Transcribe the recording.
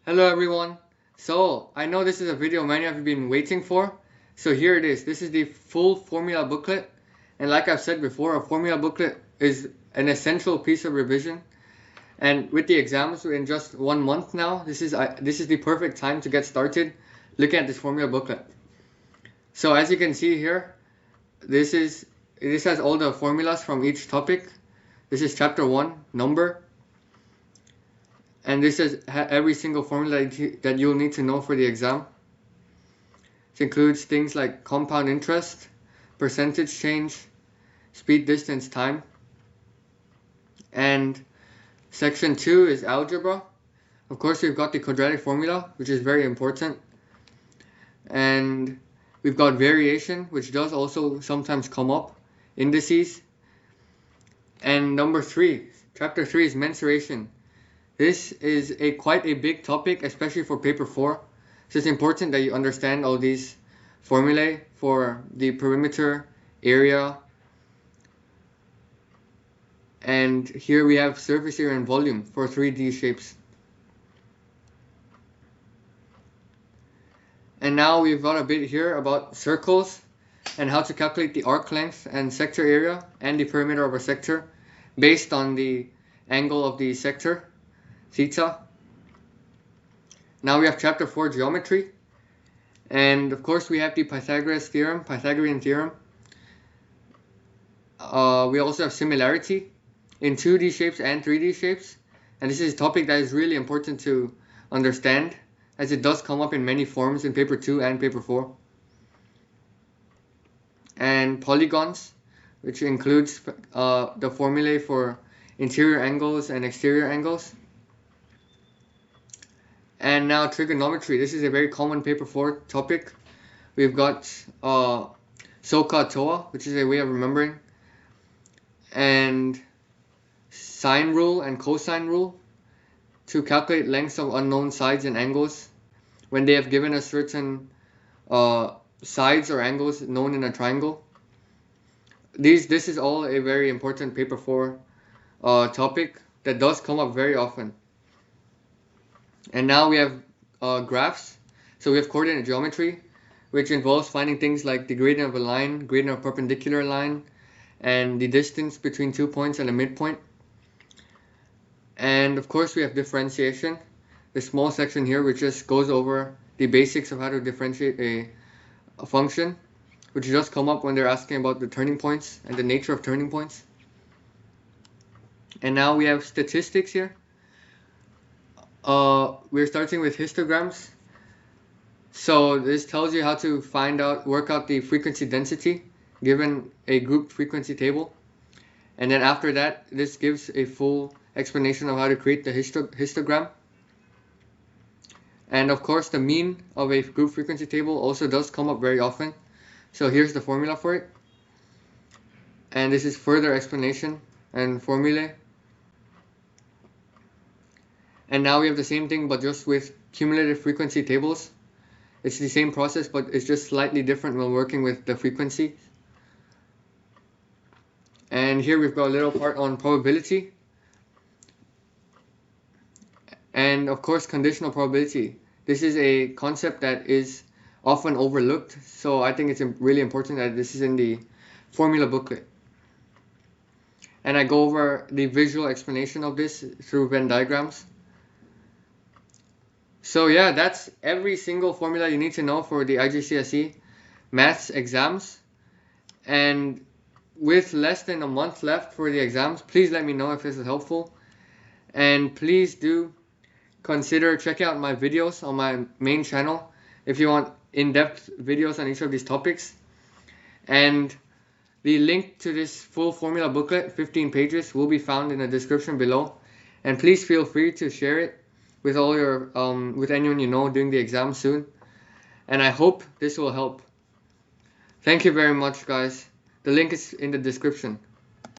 Hello everyone. So I know this is a video many of you have been waiting for. So here it is. This is the full formula booklet. And like I've said before, a formula booklet is an essential piece of revision. And with the exams in just 1 month now, this is the perfect time to get started looking at this formula booklet. So as you can see here, this has all the formulas from each topic. This is chapter 1, number. And this is every single formula that you'll need to know for the exam. It includes things like compound interest, percentage change, speed, distance, time. And section 2 is algebra. Of course, we've got the quadratic formula, which is very important. And we've got variation, which does also sometimes come up, indices. And number 3, chapter 3 is mensuration. This is quite a big topic, especially for paper 4. So it's important that you understand all these formulae for the perimeter, area, and here we have surface area and volume for 3D shapes. And now we've got a bit here about circles and how to calculate the arc length and sector area and the perimeter of a sector based on the angle of the sector, theta. Now we have chapter 4, geometry. And of course we have the Pythagorean theorem. We also have similarity in 2D shapes and 3D shapes. And this is a topic that is really important to understand, as it does come up in many forms in paper 2 and paper 4. And polygons, which includes the formulae for interior angles and exterior angles. And now trigonometry. This is a very common paper 4 topic. We've got SOHCAHTOA, which is a way of remembering, and sine rule and cosine rule to calculate lengths of unknown sides and angles when they have given us certain sides or angles known in a triangle. This is all a very important paper 4 topic that does come up very often. And now we have graphs. So we have coordinate geometry, which involves finding things like the gradient of a line, gradient of a perpendicular line, and the distance between 2 points and a midpoint. And of course we have differentiation, the small section here which just goes over the basics of how to differentiate a function, which does come up when they're asking about the turning points and the nature of turning points. And now we have statistics here. We're starting with histograms. So this tells you how to work out the frequency density given a grouped frequency table. And then after that, this gives a full explanation of how to create the histogram. And of course, the mean of a group frequency table also does come up very often. So here's the formula for it. And this is further explanation and formulae. And now we have the same thing, but just with cumulative frequency tables. It's the same process, but it's just slightly different when working with the frequency. And here we've got a little part on probability. And of course, conditional probability. This is a concept that is often overlooked. So I think it's really important that this is in the formula booklet. And I go over the visual explanation of this through Venn diagrams. So yeah, that's every single formula you need to know for the IGCSE Maths exams. And with less than a month left for the exams, please let me know if this is helpful. And please do consider checking out my videos on my main channel if you want in-depth videos on each of these topics. And the link to this full formula booklet, 15 pages, will be found in the description below. And please feel free to share it with all your with anyone you know doing the exam soon. And I hope this will help. Thank you very much, guys. The link is in the description.